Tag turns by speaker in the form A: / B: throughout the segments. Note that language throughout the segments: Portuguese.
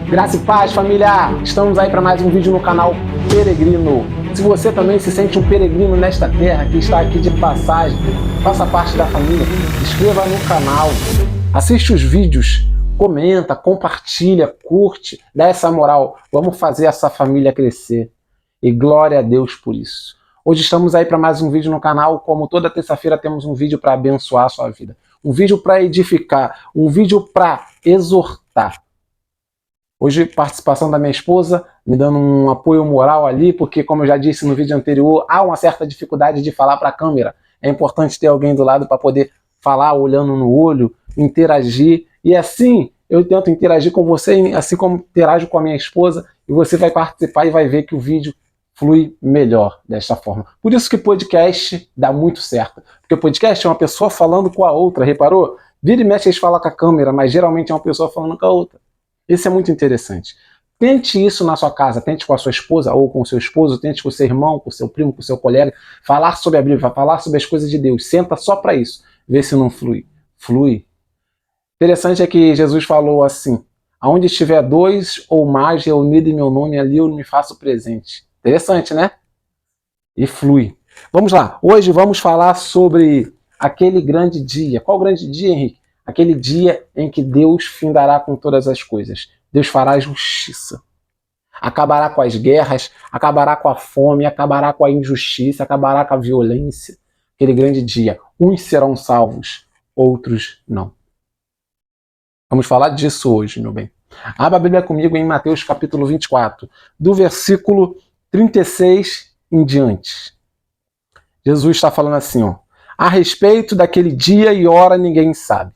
A: Graça e paz, família! Estamos aí para mais um vídeo no canal Peregrino. Se você também se sente um peregrino nesta terra, que está aqui de passagem, faça parte da família, se inscreva no canal, assiste os vídeos, comenta, compartilha, curte, dá essa moral. Vamos fazer essa família crescer. E glória a Deus por isso. Hoje estamos aí para mais um vídeo no canal. Como toda terça-feira temos um vídeo para abençoar a sua vida. Um vídeo para edificar, um vídeo para exortar. Hoje, participação da minha esposa, me dando um apoio moral ali, porque, como eu já disse no vídeo anterior, há uma certa dificuldade de falar para a câmera. É importante ter alguém do lado para poder falar, olhando no olho, interagir. E assim, eu tento interagir com você, assim como interajo com a minha esposa, e você vai participar e vai ver que o vídeo flui melhor desta forma. Por isso que podcast dá muito certo. Porque podcast é uma pessoa falando com a outra, reparou? Vira e mexe, eles falam com a câmera, mas geralmente é uma pessoa falando com a outra. Isso é muito interessante. Tente isso na sua casa, tente com a sua esposa ou com o seu esposo, tente com o seu irmão, com o seu primo, com o seu colega, falar sobre a Bíblia, falar sobre as coisas de Deus. Senta só para isso, vê se não flui. Flui. Interessante é que Jesus falou assim: aonde estiver dois ou mais reunidos em meu nome, ali eu me faço presente. Interessante, né? E flui. Vamos lá. Hoje vamos falar sobre aquele grande dia. Qual grande dia, Henrique? Aquele dia em que Deus findará com todas as coisas. Deus fará justiça. Acabará com as guerras, acabará com a fome, acabará com a injustiça, acabará com a violência. Aquele grande dia. Uns serão salvos, outros não. Vamos falar disso hoje, meu bem. Abra a Bíblia comigo em Mateus capítulo 24, do versículo 36 em diante. Jesus está falando assim, ó: a respeito daquele dia e hora ninguém sabe.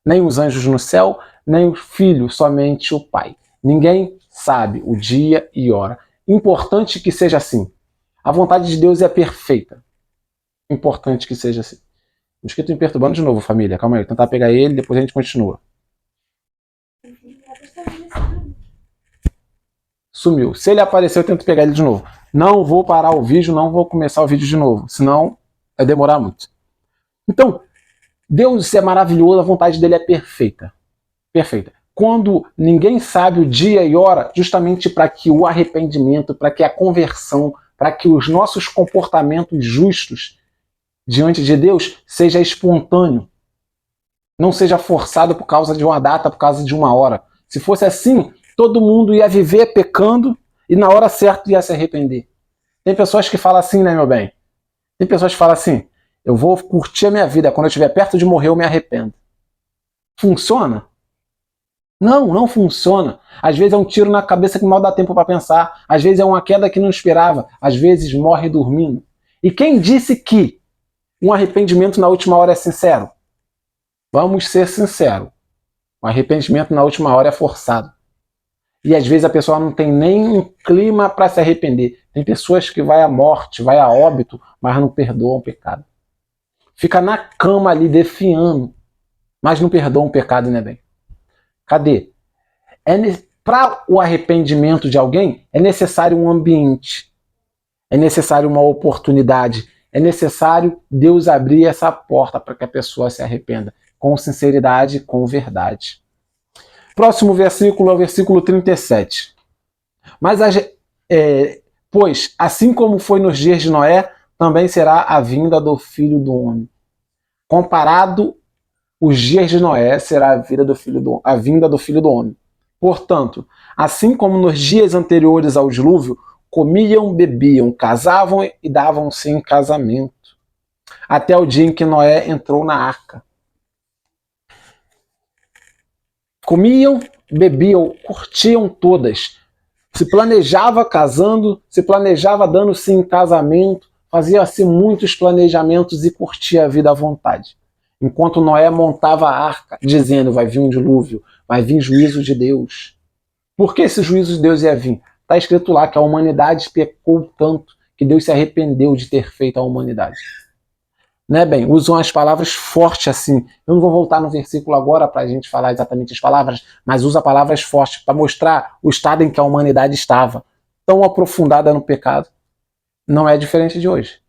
A: Nem os anjos no céu, nem o Filho, somente o Pai. Ninguém sabe o dia e hora. Importante que seja assim. A vontade de Deus é perfeita. Importante que seja assim. O mosquito me perturbando de novo, família. Calma aí, vou tentar pegar ele, depois a gente continua. Sumiu. Se ele aparecer, eu tento pegar ele de novo. Não vou parar o vídeo, não vou começar o vídeo de novo, senão vai demorar muito. Então, Deus é maravilhoso, a vontade dele é perfeita. Perfeita. Quando ninguém sabe o dia e hora, justamente para que o arrependimento, para que a conversão, para que os nossos comportamentos justos diante de Deus seja espontâneo. Não seja forçado por causa de uma data, por causa de uma hora. Se fosse assim, todo mundo ia viver pecando e na hora certa ia se arrepender. Tem pessoas que falam assim, né, meu bem? Tem pessoas que falam assim: eu vou curtir a minha vida, quando eu estiver perto de morrer eu me arrependo. Funciona? Não, não funciona. Às vezes é um tiro na cabeça que mal dá tempo para pensar. Às vezes é uma queda que não esperava. Às vezes morre dormindo. E quem disse que um arrependimento na última hora é sincero? Vamos ser sinceros. O arrependimento na última hora é forçado. E às vezes a pessoa não tem nem um clima para se arrepender. Tem pessoas que vai à morte, vai a óbito, mas não perdoam o pecado. Fica na cama ali defiando, mas não perdoam o pecado, né, bem? Cadê? Para o arrependimento de alguém, é necessário um ambiente, é necessário uma oportunidade, é necessário Deus abrir essa porta para que a pessoa se arrependa, com sinceridade, com verdade. Próximo versículo é o versículo 37. Pois, assim como foi nos dias de Noé, também será a vinda do Filho do Homem. Comparado os dias de Noé, será a vinda do Filho do Homem. Portanto, assim como nos dias anteriores ao dilúvio, comiam, bebiam, casavam e davam-se em casamento, até o dia em que Noé entrou na arca. Comiam, bebiam, curtiam todas. Se planejava casando, se planejava dando-se em casamento, fazia-se muitos planejamentos e curtia a vida à vontade. Enquanto Noé montava a arca, dizendo: vai vir um dilúvio, vai vir juízo de Deus. Por que esse juízo de Deus ia vir? Está escrito lá que a humanidade pecou tanto que Deus se arrependeu de ter feito a humanidade. Né, bem? Usam as palavras fortes assim. Eu não vou voltar no versículo agora para a gente falar exatamente as palavras, mas usa palavras fortes para mostrar o estado em que a humanidade estava, tão aprofundada no pecado. Não é diferente de hoje.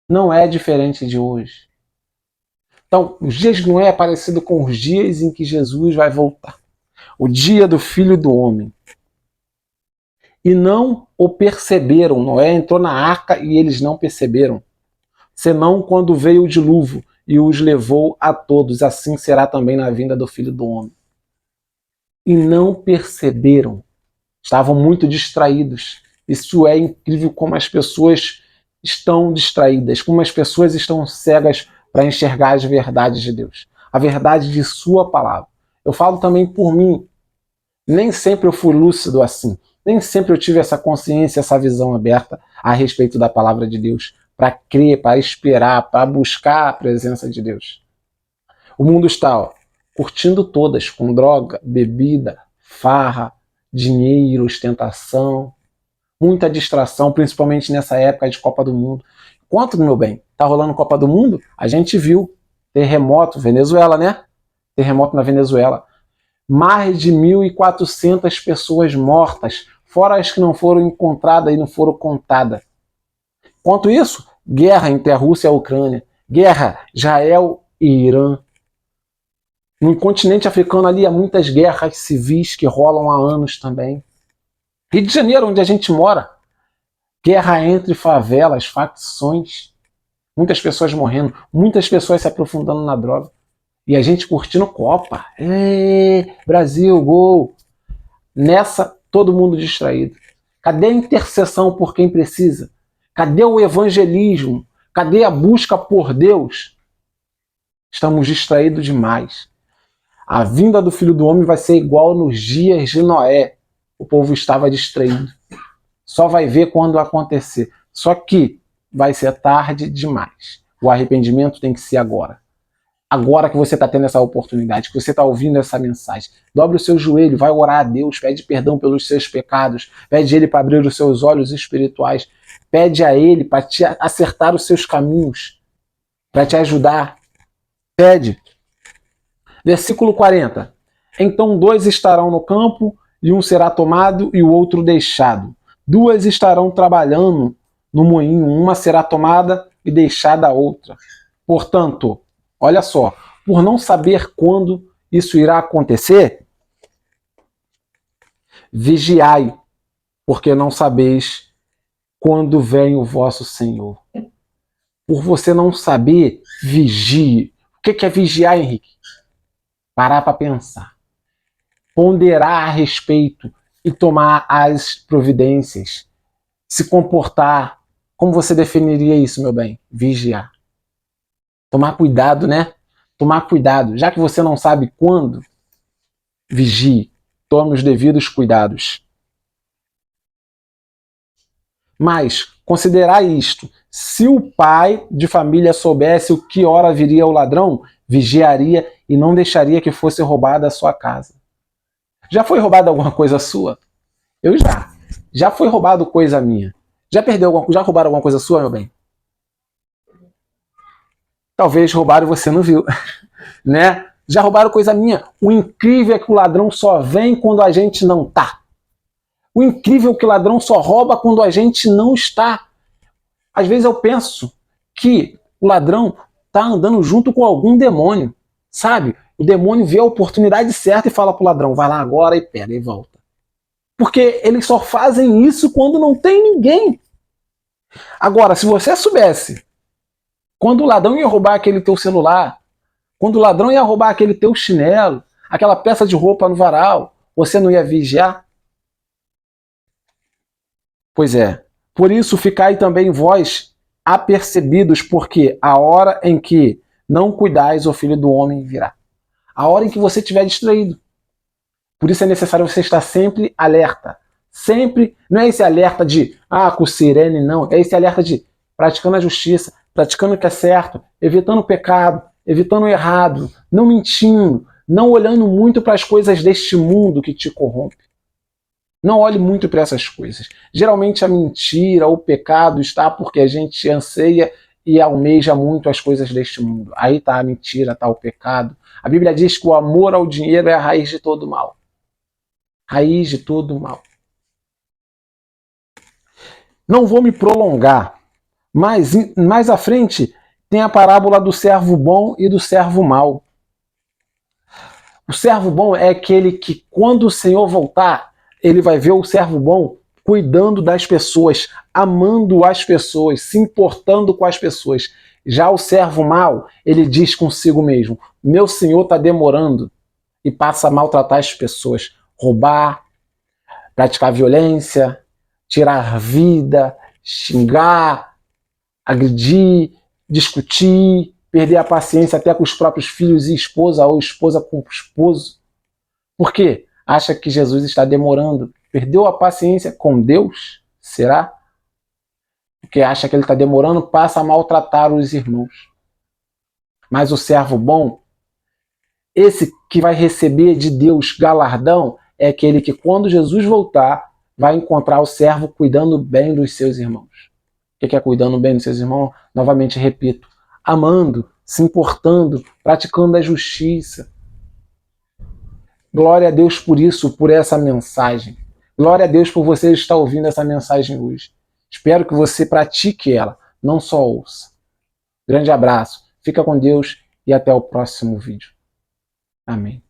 A: Não é diferente de hoje. Então, os dias de Noé é parecido com os dias em que Jesus vai voltar. O dia do Filho do Homem. E não o perceberam. Noé entrou na arca e eles não perceberam. Senão quando veio o dilúvio e os levou a todos. Assim será também na vinda do Filho do Homem. E não perceberam. Estavam muito distraídos. Isso é incrível como as pessoas estão distraídas, como as pessoas estão cegas para enxergar as verdades de Deus. A verdade de sua palavra. Eu falo também por mim. Nem sempre eu fui lúcido assim. Nem sempre eu tive essa consciência, essa visão aberta a respeito da palavra de Deus, para crer, para esperar, para buscar a presença de Deus. O mundo está curtindo todas, com droga, bebida, farra, dinheiro, ostentação, muita distração, principalmente nessa época de Copa do Mundo. Quanto, meu bem, tá rolando Copa do Mundo? A gente viu terremoto, Venezuela, né? Terremoto na Venezuela. Mais de 1.400 pessoas mortas, fora as que não foram encontradas e não foram contadas. Quanto isso, guerra entre a Rússia e a Ucrânia, guerra Israel e Irã. No continente africano ali há muitas guerras civis que rolam há anos também. Rio de Janeiro, onde a gente mora, guerra entre favelas, facções, muitas pessoas morrendo, muitas pessoas se aprofundando na droga. E a gente curtindo Copa. Brasil, gol. Nessa, todo mundo distraído. Cadê a intercessão por quem precisa? Cadê o evangelismo? Cadê a busca por Deus? Estamos distraídos demais. A vinda do Filho do Homem vai ser igual nos dias de Noé. O povo estava distraído. Só vai ver quando acontecer. Só que vai ser tarde demais. O arrependimento tem que ser agora. Agora que você está tendo essa oportunidade, que você está ouvindo essa mensagem, dobre o seu joelho, vai orar a Deus, pede perdão pelos seus pecados, pede a Ele para abrir os seus olhos espirituais, pede a Ele para te acertar os seus caminhos, para te ajudar. Pede. Versículo 40. Então 2 estarão no campo, e um será tomado e o outro deixado. 2 estarão trabalhando no moinho, uma será tomada e deixada a outra. Portanto, olha só, por não saber quando isso irá acontecer, vigiai, porque não sabeis quando vem o vosso Senhor. Por você não saber, vigie. O que é vigiar, Henrique? Parar para pensar. Ponderar a respeito e tomar as providências. Se comportar. Como você definiria isso, meu bem? Vigiar. Tomar cuidado, né? Tomar cuidado. Já que você não sabe quando, vigie. Tome os devidos cuidados. Mas, considerar isto. Se o pai de família soubesse o que hora viria o ladrão, vigiaria e não deixaria que fosse roubada a sua casa. Já foi roubada alguma coisa sua? Eu já. Já foi roubado coisa minha. Já roubaram alguma coisa sua, meu bem? Talvez roubaram e você não viu, né? Já roubaram coisa minha. O incrível é que o ladrão só vem quando a gente não tá. O incrível é que o ladrão só rouba quando a gente não está. Às vezes eu penso que o ladrão tá andando junto com algum demônio, sabe? O demônio vê a oportunidade certa e fala pro ladrão, vai lá agora e pega e volta. Porque eles só fazem isso quando não tem ninguém. Agora, se você soubesse quando o ladrão ia roubar aquele teu celular, quando o ladrão ia roubar aquele teu chinelo, aquela peça de roupa no varal, você não ia vigiar? Pois é. Por isso ficai também vós apercebidos, porque a hora em que não cuidais, o Filho do Homem virá. A hora em que você estiver distraído. Por isso é necessário você estar sempre alerta. Sempre, não é esse alerta de, com sirene, não. É esse alerta de praticando a justiça, praticando o que é certo, evitando o pecado, evitando o errado, não mentindo, não olhando muito para as coisas deste mundo que te corrompe. Não olhe muito para essas coisas. Geralmente a mentira, o pecado está porque a gente anseia e almeja muito as coisas deste mundo. Aí está a mentira, está o pecado. A Bíblia diz que o amor ao dinheiro é a raiz de todo mal. Raiz de todo mal. Não vou me prolongar, mas mais à frente, Tem a parábola do servo bom e do servo mau. O servo bom é aquele que, quando o Senhor voltar, ele vai ver o servo bom cuidando das pessoas, amando as pessoas, se importando com as pessoas. Já o servo mau, ele diz consigo mesmo: meu Senhor está demorando, e passa a maltratar as pessoas, roubar, praticar violência, tirar vida, xingar, agredir, discutir, perder a paciência até com os próprios filhos e esposa, ou esposa com o esposo. Por quê? Acha que Jesus está demorando. Perdeu a paciência com Deus? Será? Porque acha que ele está demorando, passa a maltratar os irmãos. Mas o servo bom, esse que vai receber de Deus galardão, é aquele que, quando Jesus voltar, vai encontrar o servo cuidando bem dos seus irmãos. O que é cuidando bem dos seus irmãos? Novamente repito, amando, se importando, praticando a justiça. Glória a Deus por isso, por essa mensagem. Glória a Deus por você estar ouvindo essa mensagem hoje. Espero que você pratique ela, não só ouça. Grande abraço, fica com Deus e até o próximo vídeo. Amém.